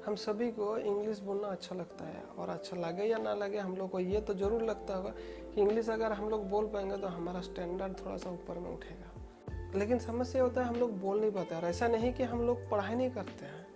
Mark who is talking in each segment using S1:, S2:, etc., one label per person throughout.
S1: हम सभी को इंग्लिश बोलना अच्छा लगता है, और अच्छा लगे या ना लगे हम लोग को ये तो ज़रूर लगता होगा कि इंग्लिश अगर हम लोग बोल पाएंगे तो हमारा स्टैंडर्ड थोड़ा सा ऊपर में उठेगा। लेकिन समस्या होता है हम लोग बोल नहीं पाते। और ऐसा नहीं कि हम लोग पढ़ाई नहीं करते हैं,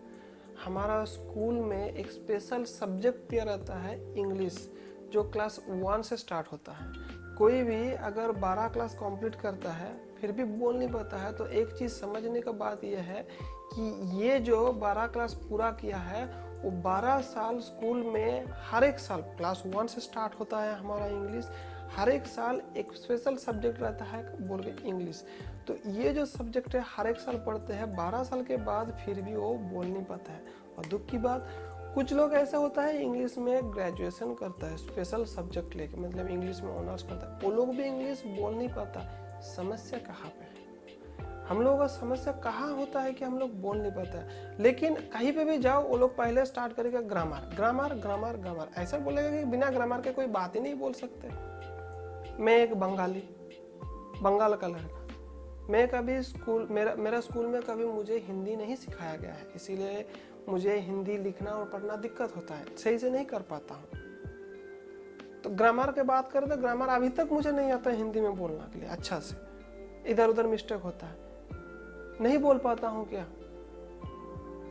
S1: हमारा स्कूल में एक स्पेशल सब्जेक्ट दिया रहता है इंग्लिश, जो क्लास 1 से स्टार्ट होता है। कोई भी अगर 12 क्लास कंप्लीट करता है फिर भी बोल नहीं पाता है, तो एक चीज़ समझने का बात यह है कि ये जो 12 क्लास पूरा किया है वो 12 साल स्कूल में हर एक साल क्लास 1 से स्टार्ट होता है हमारा इंग्लिश, हर एक साल एक स्पेशल सब्जेक्ट रहता है बोल के इंग्लिश। तो ये जो सब्जेक्ट है हर एक साल पढ़ते हैं, 12 साल के बाद फिर भी वो बोल नहीं पाता है। और दुख की बात, कुछ लोग ऐसा होता है इंग्लिश में ग्रेजुएशन करता है स्पेशल सब्जेक्ट लेके, मतलब इंग्लिश में ऑनर्स करता है, वो लोग भी इंग्लिश बोल नहीं पाता। समस्या कहाँ पे है? हम लोगों का समस्या कहाँ होता है कि हम लोग बोल नहीं पाते हैं। लेकिन कहीं पे भी जाओ वो लोग पहले स्टार्ट करेगा ग्रामर ग्रामर ग्रामर ग्रामर, ऐसा बोलेगा कि बिना ग्रामर के कोई बात ही नहीं बोल सकते। मैं एक बंगाल का लड़का, मैं कभी स्कूल मेरा स्कूल में कभी मुझे हिंदी नहीं सिखाया गया है, इसीलिए मुझे हिंदी लिखना और पढ़ना दिक्कत होता है, सही से नहीं कर पाता हूँ। तो ग्रामर के बात करें तो ग्रामर अभी तक मुझे नहीं आता हिंदी में बोलने के लिए अच्छा से, इधर उधर मिस्टेक होता है, नहीं बोल पाता हूँ। क्या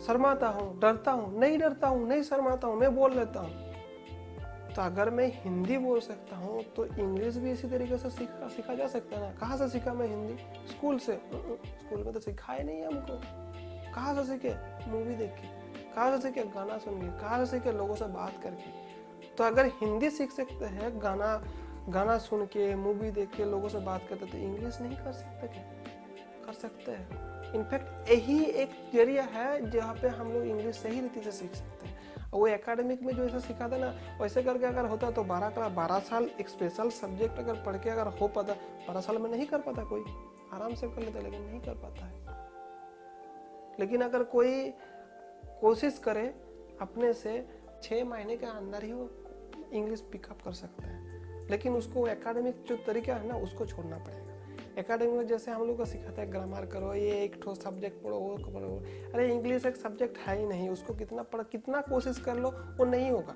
S1: शर्माता हूँ, डरता हूँ? नहीं डरता हूँ, नहीं शर्माता हूँ, मैं बोल लेता हूँ। तो अगर मैं हिंदी बोल सकता हूँ तो इंग्लिश भी इसी तरीके से सीखा जा सकता है ना। कहाँ से सीखा मैं हिंदी? स्कूल से। स्कूल में तो सिखाया नहीं है हमको। कहाँ से सीखे? मूवी देख के। कहाँ से सीखे? गाना सुन के। कहाँ से सीखे? लोगों से बात करके। तो अगर हिंदी सीख सकते हैं गाना सुन के, मूवी देख के, लोगों से बात करते, तो इंग्लिश नहीं कर सकते क्या? कर सकते हैं। इनफैक्ट यही एक जरिया है जहाँ पे हम लोग इंग्लिश सही रीति से सीख सकते हैं। वो एकेडमिक में जो ऐसा सिखाता ना, वैसे करके अगर होता तो 12 साल एक स्पेशल सब्जेक्ट अगर पढ़ के अगर हो पाता, 12 साल में नहीं कर पाता कोई, आराम से कर लेता, लेकिन नहीं कर पाता है। लेकिन अगर कोई कोशिश करे अपने से, 6 महीने के अंदर ही वो इंग्लिश पिकअप कर सकता है। लेकिन उसको एकेडमिक जो तरीका है ना उसको छोड़ना पड़ेगा। एकेडमी में जैसे हम लोग को सिखाते हैं ग्रामर करो, ये एक ठो सब्जेक्ट पढ़ो, वो पढ़ो, अरे इंग्लिश एक सब्जेक्ट है ही नहीं, उसको कितना कोशिश कर लो वो नहीं होगा।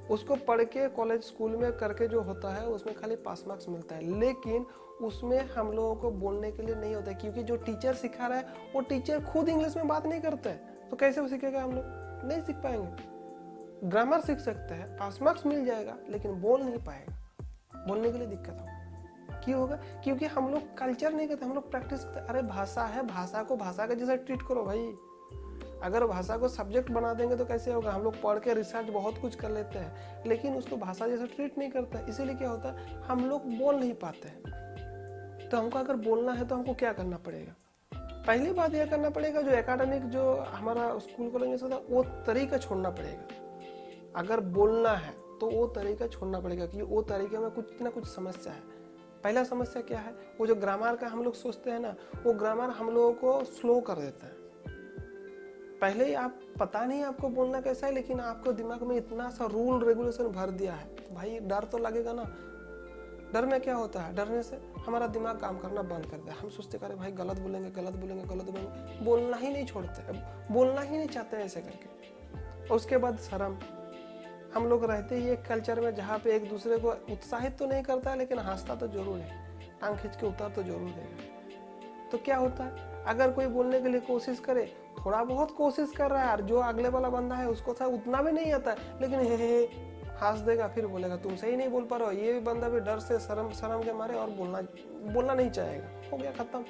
S1: उसको पढ़ के कॉलेज स्कूल में करके जो होता है उसमें खाली पास मार्क्स मिलता है, लेकिन उसमें हम लोगों को बोलने के लिए नहीं होता है, क्योंकि जो टीचर सिखा रहा है वो टीचर खुद इंग्लिश में बात नहीं करता है, तो कैसे वो सीखेगा? हम लोग नहीं सीख पाएंगे। ग्रामर सीख सकते हैं, पास मार्क्स मिल जाएगा, लेकिन बोल नहीं पाएगा, बोलने के लिए दिक्कत होगा। क्यों होगा? क्योंकि हम लोग कल्चर नहीं करते, हम लोग प्रैक्टिस करते। अरे भाषा है, भाषा को भाषा के जैसा ट्रीट करो भाई। अगर भाषा को सब्जेक्ट बना देंगे तो कैसे होगा? हम लोग पढ़ के रिसर्च बहुत कुछ कर लेते हैं, लेकिन उसको भाषा जैसा ट्रीट नहीं करता, इसीलिए क्या होता है हम लोग बोल नहीं पाते हैं। तो हमको अगर बोलना है तो हमको क्या करना पड़ेगा? पहली बात यह करना पड़ेगा, जो एकेडमिक जो हमारा स्कूल कॉलेज में था वो तरीका छोड़ना पड़ेगा। अगर बोलना है तो वो तरीका छोड़ना पड़ेगा, क्योंकि वो तरीके में कुछ ना कुछ समस्या है। पहला समस्या क्या है? वो जो ग्रामर का हम लोग सोचते हैं ना, वो ग्रामर हम लोगों को स्लो कर देता है। पहले ही आप पता नहीं आपको बोलना कैसा है, लेकिन आपको दिमाग में इतना सा रूल रेगुलेशन भर दिया है, तो भाई डर तो लगेगा ना। डर में क्या होता है? डरने से हमारा दिमाग काम करना बंद कर दिया। हम सोचते करें भाई गलत बोलेंगे, बोलना ही नहीं छोड़ते, बोलना ही नहीं चाहते ऐसे करके। और उसके बाद शर्म। हम लोग रहते ही एक कल्चर में जहाँ पे एक दूसरे को उत्साहित तो नहीं करता है, लेकिन हंसता तो जरूर है, टांग खींच के उतार तो जरूर देगा। तो क्या होता है, अगर कोई बोलने के लिए कोशिश करे, थोड़ा बहुत कोशिश कर रहा है, और जो अगले वाला बंदा है उसको था उतना भी नहीं आता है, लेकिन हे हंस देगा, फिर बोलेगा तुम सही नहीं बोल पा रहे हो। ये भी बंदा भी डर से शर्म के मारे और बोलना नहीं चाहेगा, हो गया खत्म।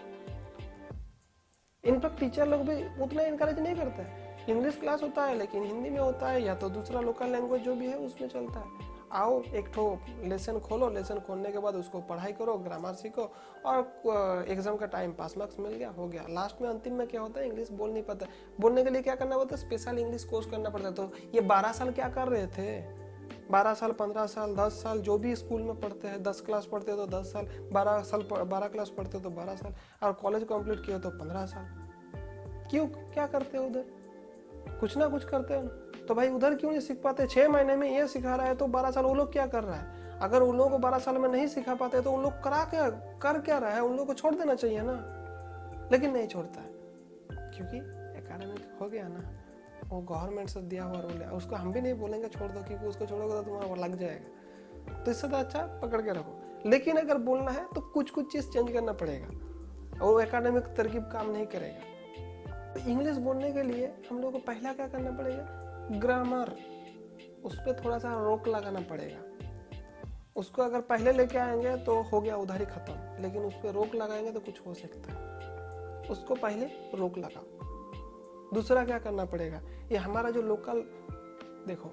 S1: इनफैक्ट टीचर लोग भी उतना इनकरेज नहीं करते हैं। इंग्लिश क्लास होता है लेकिन हिंदी में होता है, या तो दूसरा लोकल लैंग्वेज जो भी है उसमें चलता है। आओ एक ठो लेसन खोलो, लेसन खोलने के बाद उसको पढ़ाई करो, ग्रामर सीखो, और एग्जाम का टाइम पास मार्क्स मिल गया, हो गया। लास्ट में अंतिम में क्या होता है? इंग्लिश बोल नहीं पाता। बोलने के लिए क्या करना पड़ता है? स्पेशल इंग्लिश कोर्स करना पड़ता है। तो ये 12 साल क्या कर रहे थे? 12 साल, 15 साल, 10 साल, जो भी स्कूल में पढ़ते हैं, 10 क्लास पढ़ते हो तो 10 साल, 12 क्लास पढ़ते हो तो 12 साल, और कॉलेज कंप्लीट किया तो 15 साल। क्यों? क्या करते हो उधर? कुछ ना कुछ करते हो ना। तो भाई उधर क्यों नहीं सीख पाते? 6 महीने में ये सिखा रहा है तो 12 साल वो लोग क्या कर रहा है? अगर उन लोगों को 12 साल में नहीं सिखा पाते तो उन लोग कर क्या रहा है? उन लोगों को छोड़ देना चाहिए ना, लेकिन नहीं छोड़ता है, क्योंकि एकेडमिक हो गया ना। वो गवर्नमेंट से दिया हुआ रूल है, उसको हम भी नहीं बोलेंगे छोड़ दो, क्योंकि उसको छोड़ोगे तो तुम्हारा लग जाएगा। तो इससे तो अच्छा पकड़ के रखो। लेकिन अगर बोलना है तो कुछ कुछ चीज़ चेंज करना पड़ेगा, और वो एकेडमिक तरकीब काम नहीं करेगा। तो इंग्लिश बोलने के लिए हम लोग को पहला क्या करना पड़ेगा, ग्रामर, उस पर थोड़ा सा रोक लगाना पड़ेगा। उसको अगर पहले लेके आएंगे तो हो गया उधर ही खत्म, लेकिन उस पर रोक लगाएंगे तो कुछ हो सकता है। उसको पहले रोक लगाओ। दूसरा क्या करना पड़ेगा, ये हमारा जो लोकल, देखो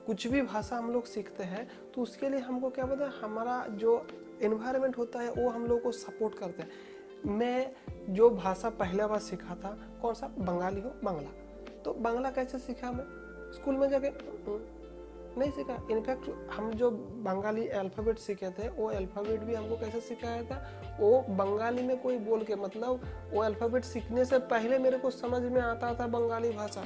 S1: कुछ भी भाषा हम लोग सीखते हैं तो उसके लिए हमको क्या पता है, हमारा जो एनवायरनमेंट होता है वो हम लोग को सपोर्ट करते हैं। मैं जो भाषा पहला बार सीखा था, कौन सा, बंगाली हो, बांग्ला। तो बांग्ला कैसे सीखा मैं, स्कूल में जाके नहीं सीखा। इनफैक्ट हम जो बंगाली अल्फ़ाबेट सीखे थे वो अल्फ़ाबेट भी हमको कैसे सिखाया था, वो बंगाली में कोई बोल के, मतलब वो अल्फ़ाबेट सीखने से पहले मेरे को समझ में आता था बंगाली भाषा।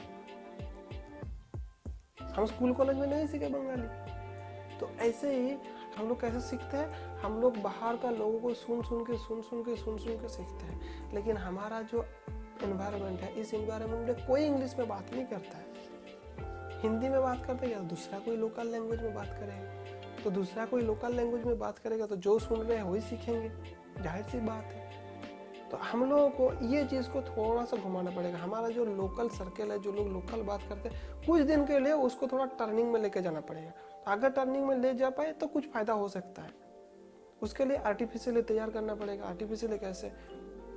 S1: हम स्कूल कॉलेज में नहीं सीखे बंगाली। तो ऐसे ही हम लोग कैसे सीखते हैं, हम लोग बाहर का लोगों को सुन सुन के सीखते हैं। लेकिन हमारा जो एनवायरनमेंट है, इस एनवायरनमेंट में कोई इंग्लिश में बात नहीं करता है, हिंदी में बात करते हैं, या दूसरा कोई लोकल लैंग्वेज में बात करेगा। तो दूसरा कोई लोकल लैंग्वेज में बात करेगा तो जो सुन रहे हैं वही सीखेंगे, जाहिर सी बात है। तो हम लोगों को ये चीज़ को थोड़ा सा घुमाना पड़ेगा। हमारा जो लोकल सर्कल है, जो लोग लोकल बात करते हैं, कुछ दिन के लिए उसको थोड़ा टर्निंग में लेके जाना पड़ेगा। तो अगर टर्निंग में ले जा पाए तो कुछ फ़ायदा हो सकता है। उसके लिए आर्टिफिशियली तैयार करना पड़ेगा। आर्टिफिशियली कैसे,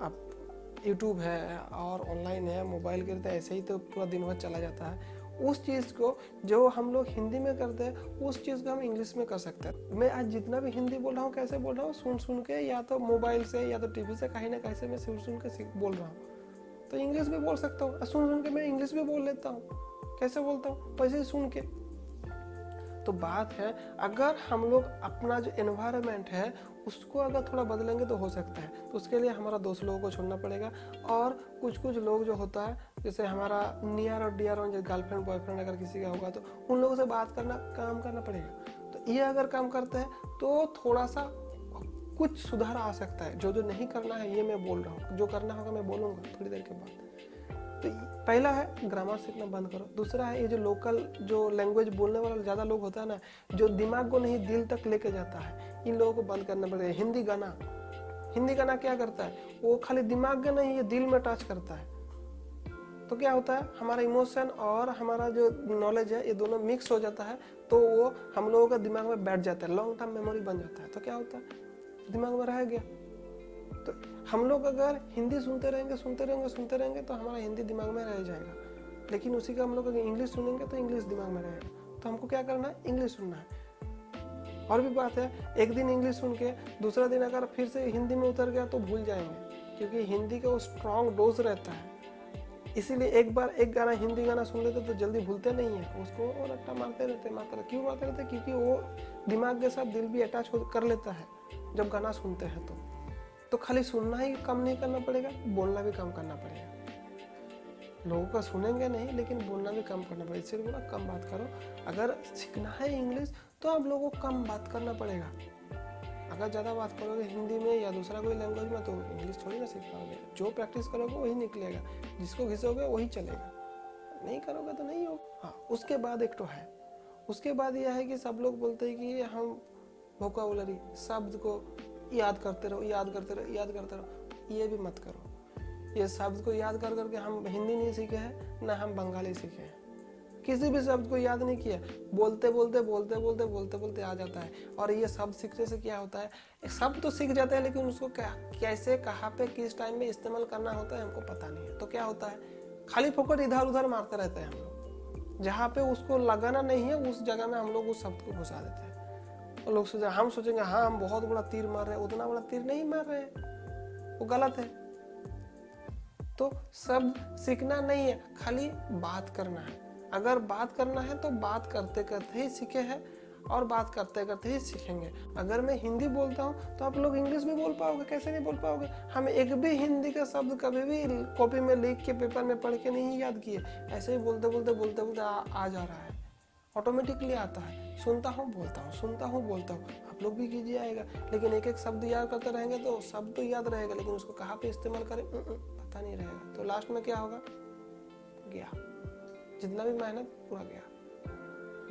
S1: अब यूट्यूब है और ऑनलाइन है, मोबाइल के तो ऐसे ही तो पूरा दिन भर चला जाता है। उस चीज़ को जो हम लोग हिंदी में करते हैं, उस चीज़ को हम इंग्लिश में कर सकते हैं। मैं आज जितना भी हिंदी बोल रहा हूँ, कैसे बोल रहा हूँ, सुन सुन के, या तो मोबाइल से या तो टीवी से, कहीं ना कहीं से मैं सुन के बोल रहा हूँ। तो इंग्लिश भी बोल सकता हूँ, सुन सुन के मैं इंग्लिश भी बोल लेता हूँ। कैसे बोलता हूँ, वैसे ही सुन के। तो बात है, अगर हम लोग अपना जो एनवायरनमेंट है उसको अगर थोड़ा बदलेंगे तो हो सकता है। तो उसके लिए हमारा दोस्त लोगों को छोड़ना पड़ेगा, और कुछ कुछ लोग जो होता है, जैसे हमारा नियर और डियर और गर्लफ्रेंड बॉयफ्रेंड अगर किसी का होगा तो उन लोगों से बात करना, काम करना पड़ेगा। तो ये अगर काम करते हैं तो थोड़ा सा कुछ सुधार आ सकता है। जो जो नहीं करना है ये मैं बोल रहा हूँ, जो करना होगा मैं बोलूँगा थोड़ी देर के बाद। तो पहला है ग्रामर सीखना बंद करो। दूसरा है ये जो लोकल जो लैंग्वेज बोलने वाला ज़्यादा लोग होता है ना, जो दिमाग को नहीं दिल तक लेके जाता है, इन लोगों को बंद करना पड़ेगा। हिंदी गाना क्या करता है, वो खाली दिमाग का नहीं, ये दिल में टच करता है। तो क्या होता है, हमारा इमोशन और हमारा जो नॉलेज है ये दोनों मिक्स हो जाता है, तो वो हम लोगों का दिमाग में बैठ जाता है, लॉन्ग टर्म मेमोरी बन जाता है। तो क्या होता है, दिमाग में रह गया। तो हम लोग अगर हिंदी सुनते रहेंगे तो हमारा हिंदी दिमाग में रह जाएगा। लेकिन उसी का हम लोग अगर इंग्लिश सुनेंगे तो इंग्लिश दिमाग में रहेगा। तो हमको क्या करना है, इंग्लिश सुनना है। और भी बात है, एक दिन इंग्लिश सुन के दूसरा दिन अगर फिर से हिंदी में उतर गया तो भूल जाएंगे, क्योंकि हिंदी का वो स्ट्रॉन्ग डोज रहता है। इसीलिए एक बार एक गाना, हिंदी गाना सुन लेते तो जल्दी भूलते नहीं है उसको, और रट्टा मारते रहते। क्यों मारते रहते, क्योंकि वो दिमाग के साथ दिल भी अटैच कर लेता है जब गाना सुनते हैं। तो खाली सुनना ही कम नहीं करना पड़ेगा, बोलना भी कम करना पड़ेगा। लोगों का सुनेंगे नहीं, लेकिन बोलना भी कम करना पड़ेगा। इसलिए बोला कम बात करो। अगर सीखना है इंग्लिश तो आप लोगों को कम बात करना पड़ेगा। अगर ज़्यादा बात करोगे हिंदी में या दूसरा कोई लैंग्वेज में तो इंग्लिश थोड़ी ना सीख पाओगे। जो प्रैक्टिस करोगे वही निकलेगा, जिसको घिसोगे वही चलेगा, नहीं करोगे तो नहीं होगा। हाँ, उसके बाद एक तो है, उसके बाद यह है कि सब लोग बोलते हैं कि हम वोकाबुलरी, शब्द को याद करते रहो। ये भी मत करो। ये शब्द को याद कर करके हम हिंदी नहीं सीखे हैं, ना हम बंगाली सीखे हैं। किसी भी शब्द को याद नहीं किया, बोलते बोलते आ जाता है। और ये शब्द सीखने से क्या होता है, शब्द तो सीख जाते हैं, लेकिन उसको कैसे, कहाँ पे, किस टाइम में इस्तेमाल करना होता है हमको पता नहीं है। तो क्या होता है, खाली फोकट इधर उधर मारते रहते हैं हम लोग। जहाँ पे उसको लगाना नहीं है उस जगह में हम लोग उस शब्द को घुसा देते हैं। और लोग हम सोचेंगे हाँ हम बहुत बड़ा तीर मार रहे हैं, उतना बड़ा तीर नहीं मार रहे हैं, वो गलत है। तो शब्द सीखना नहीं है, खाली बात करना है। अगर बात करना है तो बात करते करते ही सीखे हैं, और बात करते करते ही सीखेंगे। अगर मैं हिंदी बोलता हूँ तो आप लोग इंग्लिश भी बोल पाओगे, कैसे नहीं बोल पाओगे। हम एक भी हिंदी का शब्द कभी भी कॉपी में लिख के पेपर में पढ़ के नहीं याद किए, ऐसे ही बोलते बोलते आ जा रहा है, ऑटोमेटिकली आता है। सुनता हूँ बोलता हूँ, आप लोग भी कीजिए, आएगा। लेकिन एक एक शब्द याद करते रहेंगे तो शब्द तो याद रहेगा, लेकिन उसको कहाँ पे इस्तेमाल करें पता नहीं रहेगा। तो लास्ट में क्या होगा, गया। जितना भी मेहनत पूरा गया।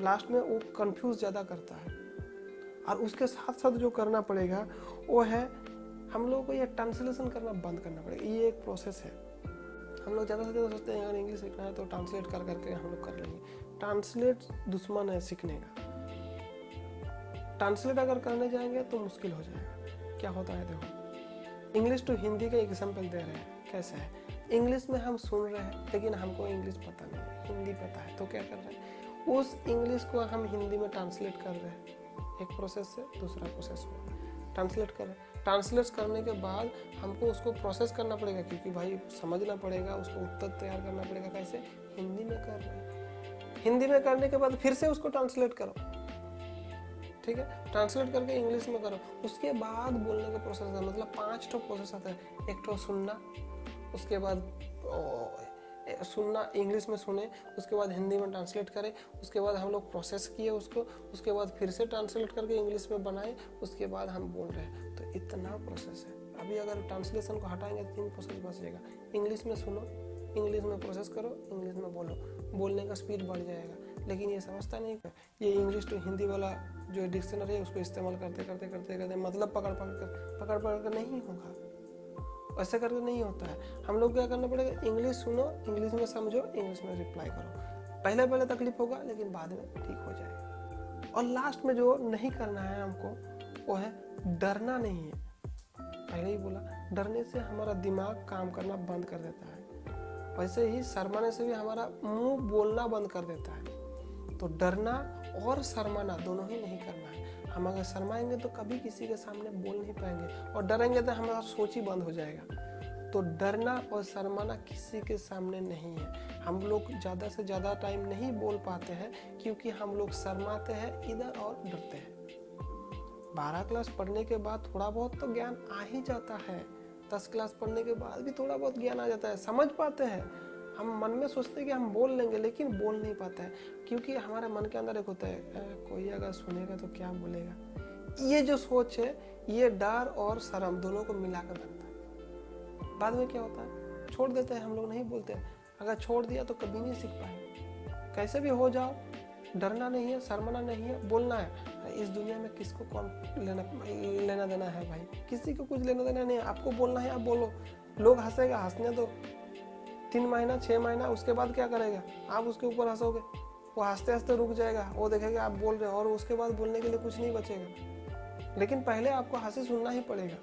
S1: लास्ट में वो कंफ्यूज ज़्यादा करता है। और उसके साथ साथ जो करना पड़ेगा वो है हम लोगों को ये ट्रांसलेशन करना बंद करना पड़ेगा। ये एक प्रोसेस है। हम लोग ज़्यादा से ज़्यादा सोचते हैं अगर इंग्लिश सीखना है तो ट्रांसलेट कर करके हम लोग कर लेंगे। ट्रांसलेट दुश्मन है सीखने का। ट्रांसलेट अगर करने जाएंगे तो मुश्किल हो जाएगा। क्या होता है देखो, इंग्लिश टू हिंदी का एग्जाम्पल दे रहे हैं। कैसे है, इंग्लिश में हम सुन रहे हैं लेकिन हमको इंग्लिश पता नहीं है, हिंदी पता है, तो क्या कर रहे हैं, उस इंग्लिश को हम हिंदी में ट्रांसलेट कर रहे हैं। एक प्रोसेस से दूसरा प्रोसेस में ट्रांसलेट कर रहे हैं। ट्रांसलेट करने के बाद हमको उसको प्रोसेस करना पड़ेगा, क्योंकि भाई समझना पड़ेगा, उसको उत्तर तैयार करना पड़ेगा। कैसे, हिंदी में कर रहे हैं। हिंदी में करने के बाद फिर से उसको ट्रांसलेट करो, ठीक है, ट्रांसलेट करके इंग्लिश में करो। उसके बाद बोलने का प्रोसेस है, मतलब 5 ठो प्रोसेस आता है। एक ठो सुनना, उसके बाद सुनना इंग्लिश में सुने, उसके बाद हिंदी में ट्रांसलेट करें, उसके बाद हम लोग प्रोसेस किए उसको, उसके बाद फिर से ट्रांसलेट करके इंग्लिश में बनाए, उसके बाद हम बोल रहे हैं। तो इतना प्रोसेस है। अभी अगर ट्रांसलेशन को हटाएंगे तो 3 प्रोसेस बच जाएगा। इंग्लिश में सुनो, इंग्लिश में प्रोसेस करो, इंग्लिश में बोलो, बोलने का स्पीड बढ़ जाएगा। लेकिन ये समझता नहीं है, ये इंग्लिश टू हिंदी वाला जो डिक्शनरी है उसको इस्तेमाल करते करते करते करते मतलब पकड़ पकड़ कर नहीं होगा। ऐसे करके नहीं होता है। हम लोग क्या करना पड़ेगा, इंग्लिश सुनो, इंग्लिश में समझो, इंग्लिश में रिप्लाई करो। पहले पहले तकलीफ होगा लेकिन बाद में ठीक हो जाएगा। और लास्ट में जो नहीं करना है हमको वो है डरना नहीं है। पहले ही बोला, डरने से हमारा दिमाग काम करना बंद कर देता है। वैसे ही शर्माने से भी हमारा मुंह बोलना बंद कर देता है। तो डरना और शर्माना दोनों ही नहीं करना है। हम अगर शर्माएंगे तो कभी किसी के सामने बोल नहीं पाएंगे, और डरेंगे तो हमारा सोच ही बंद हो जाएगा। तो डरना और शर्माना किसी के सामने नहीं है। हम लोग ज़्यादा से ज़्यादा टाइम नहीं बोल पाते हैं क्योंकि हम लोग शर्माते हैं इधर और डरते हैं। 12 क्लास पढ़ने के बाद थोड़ा बहुत तो ज्ञान आ ही जाता है। 10 क्लास पढ़ने के बाद भी थोड़ा बहुत ज्ञान आ जाता है, समझ पाते हैं। हम मन में सोचते हैं कि हम बोल लेंगे लेकिन बोल नहीं पाते हैं, क्योंकि हमारे मन के अंदर एक होता है कोई अगर सुनेगा तो क्या बोलेगा। ये जो सोच है ये डर और शर्म दोनों को मिलाकर बनता है। बाद में क्या होता है, छोड़ देते हैं, हम लोग नहीं बोलते। अगर छोड़ दिया तो कभी नहीं सीख पाएंगे। कैसे भी हो जाओ, डरना नहीं है, शर्माना नहीं है, बोलना है। इस दुनिया में किसको कौन लेना देना है भाई, किसी को कुछ लेना देना नहीं है। आपको बोलना है, आप बोलो। लोग हंसेगा, हंसने दो 3 महीना 6 महीना, उसके बाद क्या करेगा, आप उसके ऊपर हंसोगे, वो हंसते हंसते रुक जाएगा, वो देखेगा आप बोल रहे हो और उसके बाद बोलने के लिए कुछ नहीं बचेगा। लेकिन पहले आपको हंसी सुनना ही पड़ेगा।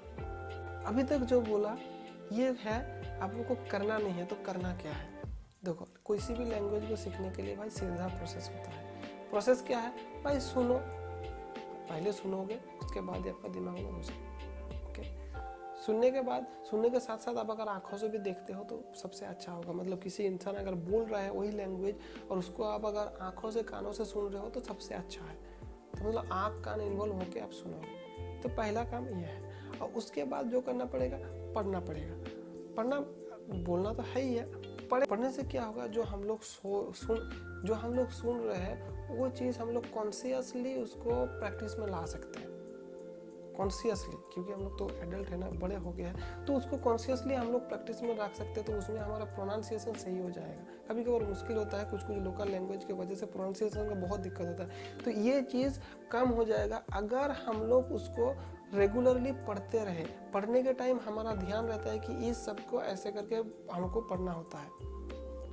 S1: अभी तक जो बोला ये है, आप लोग को करना नहीं है तो करना क्या है। देखो, किसी भी लैंग्वेज को सीखने के लिए भाई सीधा प्रोसेस होता है। प्रोसेस क्या है भाई, सुनो, पहले सुनोगे उसके बाद आपका दिमाग में घुसेगा। सुनने के बाद, सुनने के साथ साथ आप अगर आंखों से भी देखते हो तो सबसे अच्छा होगा। मतलब किसी इंसान अगर बोल रहा है वही लैंग्वेज और उसको आप अगर आंखों से कानों से सुन रहे हो तो सबसे अच्छा है। तो मतलब आंख कान इन्वॉल्व होकर आप सुनोगे। तो पहला काम यह है। और उसके बाद जो करना पड़ेगा, पढ़ना पड़ेगा। पढ़ना, बोलना तो है ही है, पढ़ने से क्या होगा, जो हम लोग सुन रहे हैं वो चीज़ हम लोग कॉन्शियसली उसको प्रैक्टिस में ला सकते हैं। कॉन्शियसली, क्योंकि हम लोग तो एडल्ट है ना, बड़े हो गए हैं, तो उसको कॉन्शियसली हम लोग प्रैक्टिस में रख सकते हैं। तो उसमें हमारा प्रोनाउंसिएशन सही हो जाएगा। कभी कभार मुश्किल होता है, कुछ लोकल लैंग्वेज की वजह से प्रोनाउंसिएशन का बहुत दिक्कत होता है। तो ये चीज़ कम हो जाएगा अगर हम लोग उसको रेगुलरली पढ़ते रहे। पढ़ने के टाइम हमारा ध्यान रहता है कि इस सब को ऐसे करके हमको पढ़ना होता है।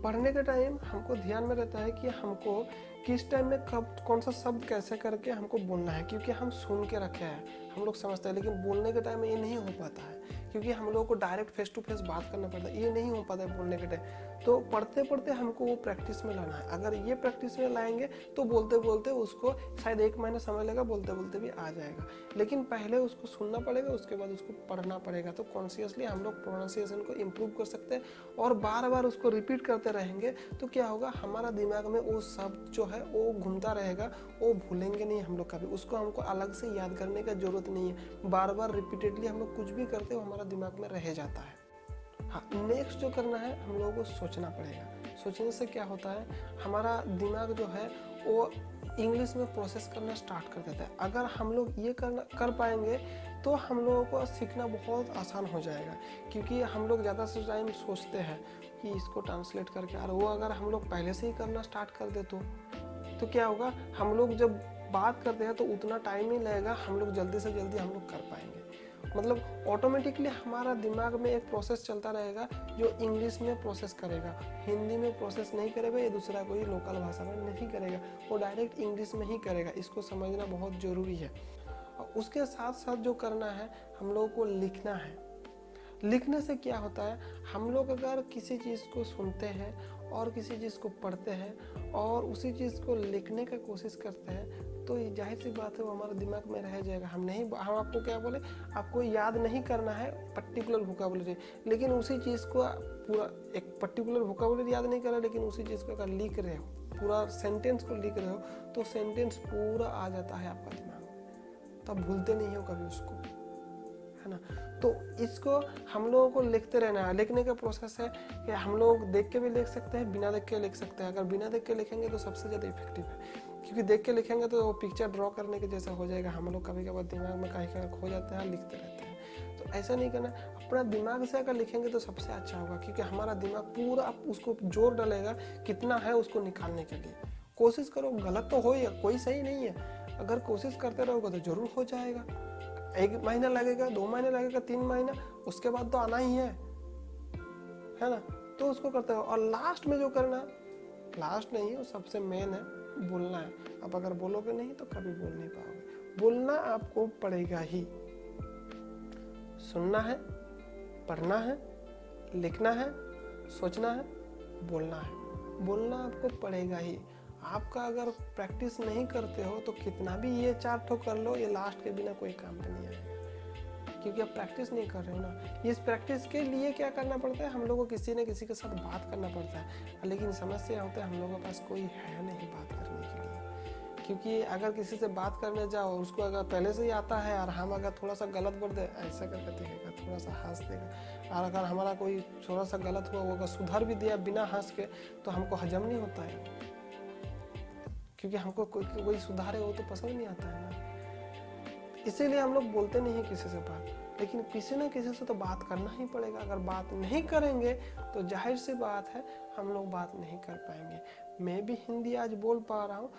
S1: पढ़ने के टाइम हमको ध्यान में रहता है कि हमको किस टाइम में कब कौन सा शब्द कैसे करके हमको बोलना है, क्योंकि हम सुन के रखे हैं, हम लोग समझते हैं। लेकिन बोलने के टाइम में ये नहीं हो पाता है, क्योंकि हम लोगों को डायरेक्ट फेस टू फेस बात करना पड़ता है, ये नहीं हो पाता है बोलने के टाइम। तो पढ़ते पढ़ते हमको वो प्रैक्टिस में लाना है। अगर ये प्रैक्टिस में लाएंगे तो बोलते बोलते उसको शायद 1 महीना समय लगेगा, बोलते बोलते भी आ जाएगा। लेकिन पहले उसको सुनना पड़ेगा, उसके बाद उसको पढ़ना पड़ेगा। तो कॉन्शियसली हम लोग प्रोनाउंसिएशन को इम्प्रूव कर सकते हैं। और बार बार उसको रिपीट करते रहेंगे तो क्या होगा, हमारा दिमाग में वो शब्द जो है वो घूमता रहेगा, वो भूलेंगे नहीं हम लोग कभी। उसको हमको अलग से याद करने का जरूरत नहीं है। बार बार रिपीटेडली हम लोग कुछ भी करते हो हमारा दिमाग में रह जाता है। हाँ, नेक्स्ट जो करना है, हम लोगों को सोचना पड़ेगा। सोचने से क्या होता है, हमारा दिमाग जो है वो इंग्लिश में प्रोसेस करना स्टार्ट कर देता है। अगर हम लोग ये कर पाएंगे तो हम लोगों को सीखना बहुत आसान हो जाएगा। क्योंकि हम लोग ज़्यादा से टाइम सोचते हैं, कि इसको ट्रांसलेट करके, और वो अगर हम लोग पहले से ही करना स्टार्ट कर दे तो क्या होगा, हम लोग जब बात करते हैं तो उतना टाइम ही लगेगा, हम लोग जल्दी से जल्दी हम लोग कर पाएंगे। मतलब ऑटोमेटिकली हमारा दिमाग में एक प्रोसेस चलता रहेगा जो इंग्लिश में प्रोसेस करेगा, हिंदी में प्रोसेस नहीं करेगा, या दूसरा कोई लोकल भाषा में नहीं करेगा, वो डायरेक्ट इंग्लिश में ही करेगा। इसको समझना बहुत ज़रूरी है। और उसके साथ साथ जो करना है, हम लोगों को लिखना है। लिखने से क्या होता है, हम लोग अगर किसी चीज़ को सुनते हैं और किसी चीज़ को पढ़ते हैं और उसी चीज़ को लिखने का कोशिश करते हैं, तो जाहिर सी बात है वो हमारे दिमाग में रह जाएगा। हम आपको क्या बोले, आपको याद नहीं करना है पर्टिकुलर वोकैबुलरी, लेकिन उसी चीज़ को पूरा एक पर्टिकुलर वोकैबुलरी याद नहीं कर रहे, लेकिन उसी चीज़ को अगर लिख रहे हो, पूरा सेंटेंस को लिख रहे हो, तो सेंटेंस पूरा आ जाता है आपका दिमाग में, तब भूलते नहीं हो कभी उसको, है ना। तो इसको हम लोगों को लिखते रहना है। लिखने का प्रोसेस है कि हम लोग देख के भी लिख सकते हैं, बिना देख के लिख सकते हैं। अगर बिना देख के लिखेंगे तो सबसे ज़्यादा इफेक्टिव है, क्योंकि देख के लिखेंगे तो वो पिक्चर ड्रॉ करने के जैसा हो जाएगा। हम लोग कभी कभार दिमाग में कहीं खो जाते हैं, लिखते रहते हैं, तो ऐसा नहीं करना। अपना दिमाग से अगर लिखेंगे तो सबसे अच्छा होगा, क्योंकि हमारा दिमाग पूरा उसको जोर डालेगा कितना है उसको निकालने के लिए। कोशिश करो, गलत तो हो, या कोई सही नहीं है, अगर कोशिश करते रहोगे तो जरूर हो जाएगा। 1 महीना लगेगा, 2 महीने लगेगा, 3 महीना, उसके बाद तो आना ही है ना। तो उसको करते हो। और लास्ट में जो करना, लास्ट नहीं, वो सबसे मेन है, बोलना है। आप अगर बोलोगे नहीं तो कभी बोल नहीं पाओगे। बोलना आपको पड़ेगा ही। सुनना है, पढ़ना है, लिखना है, सोचना है, बोलना है। बोलना आपको पड़ेगा ही। आपका अगर प्रैक्टिस नहीं करते हो तो कितना भी ये 4 ठो कर लो, ये लास्ट के बिना कोई काम पे नहीं आएगा, क्योंकि आप प्रैक्टिस नहीं कर रहे हो ना। इस प्रैक्टिस के लिए क्या करना पड़ता है, हम लोगों को किसी न किसी के साथ बात करना पड़ता है, लेकिन समस्या होता है हम लोगों के पास कोई है नहीं बात करने के लिए। क्योंकि अगर किसी से बात करने जाओ, उसको अगर पहले से ही आता है और हम अगर थोड़ा सा गलत बोल दे, ऐसा करके देखेगा, थोड़ा सा हंस देगा। और अगर हमारा कोई थोड़ा सा गलत हुआ, वो अगर सुधार भी दिया बिना हंस के, तो हमको हजम नहीं होता है, क्योंकि हमको कोई सुधारे वो तो पसंद नहीं आता है ना। इसीलिए हम लोग बोलते नहीं है किसी से बात, लेकिन किसी न किसी से तो बात करना ही पड़ेगा। अगर बात नहीं करेंगे तो जाहिर सी बात है हम लोग बात नहीं कर पाएंगे। मैं भी हिंदी आज बोल पा रहा हूँ,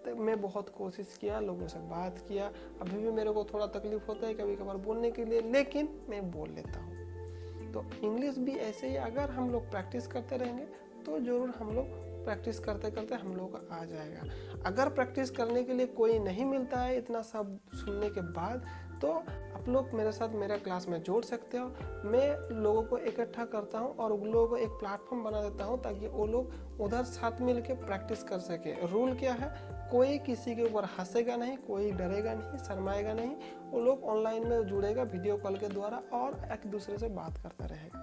S1: तो मैं बहुत कोशिश किया, लोगों से बात किया। अभी भी मेरे को थोड़ा तकलीफ होता है कभी कभार बोलने के लिए, लेकिन मैं बोल लेता हूँ। तो इंग्लिश भी ऐसे ही, अगर हम लोग प्रैक्टिस करते रहेंगे तो जरूर हम लोग प्रैक्टिस करते करते हम लोग को आ जाएगा। अगर प्रैक्टिस करने के लिए कोई नहीं मिलता है इतना सब सुनने के बाद, तो आप लोग मेरे साथ मेरा क्लास में जोड़ सकते हो। मैं लोगों को इकट्ठा करता हूँ और उन लोगों को एक प्लेटफॉर्म बना देता हूँ, ताकि वो लोग उधर साथ मिल के प्रैक्टिस कर सके। रूल क्या है, कोई किसी के ऊपर हंसेगा नहीं, कोई डरेगा नहीं, शर्माएगा नहीं। वो लोग ऑनलाइन में जुड़ेगा वीडियो कॉल के द्वारा और एक दूसरे से बात करता रहेगा।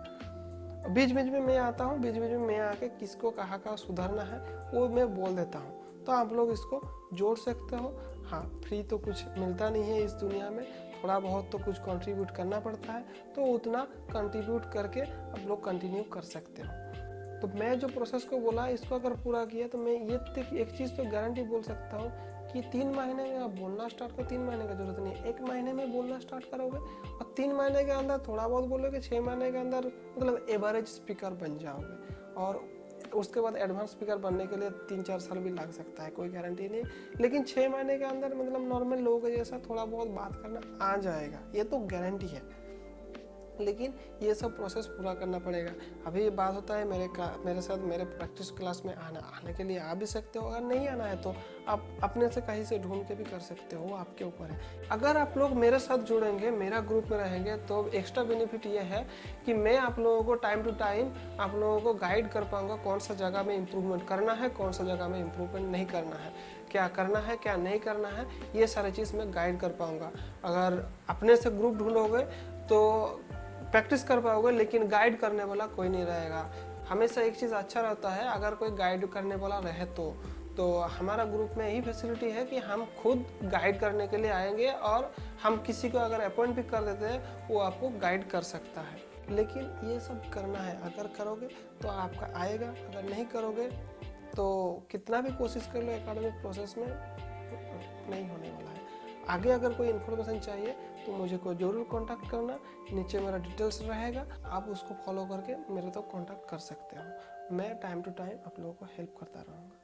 S1: बीच बीच में मैं आता हूँ, बीच बीच में मैं आके किसको कहाँ सुधारना है वो मैं बोल देता हूँ। तो आप लोग इसको जोड़ सकते हो। हाँ, फ्री तो कुछ मिलता नहीं है इस दुनिया में, थोड़ा बहुत तो कुछ कंट्रीब्यूट करना पड़ता है, तो उतना कंट्रीब्यूट करके आप लोग कंटिन्यू कर सकते हो। तो मैं जो प्रोसेस को बोला, इसको अगर पूरा किया तो मैं ये एक चीज़ तो गारंटी बोल सकता हूँ कि 3 महीने में आप बोलना स्टार्ट करो। 3 महीने का जरूरत नहीं है, 1 महीने में बोलना स्टार्ट करोगे और 3 महीने के अंदर थोड़ा बहुत बोलोगे, 6 महीने के अंदर मतलब एवरेज स्पीकर बन जाओगे। और उसके बाद एडवांस स्पीकर बनने के लिए 3-4 साल भी लग सकता है, कोई गारंटी नहीं, लेकिन 6 महीने के अंदर मतलब नॉर्मल लोगों के जैसा थोड़ा बहुत बात करना आ जाएगा, ये तो गारंटी है। लेकिन ये सब प्रोसेस पूरा करना पड़ेगा। अभी ये बात होता है मेरे साथ मेरे प्रैक्टिस क्लास में आने के लिए आ भी सकते हो, अगर नहीं आना है तो आप अपने से कहीं से ढूंढ के भी कर सकते हो, वो आपके ऊपर है। अगर आप लोग मेरे साथ जुड़ेंगे, मेरा ग्रुप में रहेंगे, तो एक्स्ट्रा बेनिफिट ये है कि मैं आप लोगों को टाइम टू टाइम आप लोगों को गाइड कर पाऊंगा, कौन सा जगह में इम्प्रूवमेंट करना है, कौन सा जगह में इम्प्रूवमेंट नहीं करना है, क्या करना है क्या नहीं करना है, ये सारी चीज़ मैं गाइड कर पाऊंगा। अगर अपने से ग्रुप ढूंढोगे तो प्रैक्टिस कर पाओगे, लेकिन गाइड करने वाला कोई नहीं रहेगा। हमेशा एक चीज़ अच्छा रहता है, अगर कोई गाइड करने वाला रहे तो हमारा ग्रुप में यही फैसिलिटी है कि हम खुद गाइड करने के लिए आएंगे, और हम किसी को अगर अपॉइंट भी कर देते हैं वो आपको गाइड कर सकता है। लेकिन ये सब करना है, अगर करोगे तो आपका आएगा, अगर नहीं करोगे तो कितना भी कोशिश कर लो एकेडमिक प्रोसेस में नहीं होने वाला है। आगे अगर कोई इन्फॉर्मेशन चाहिए तो मुझे को ज़रूर कांटेक्ट करना, नीचे मेरा डिटेल्स रहेगा, आप उसको फॉलो करके मेरे तो कांटेक्ट कर सकते हो। मैं टाइम टू टाइम आप लोगों को हेल्प करता रहूँगा।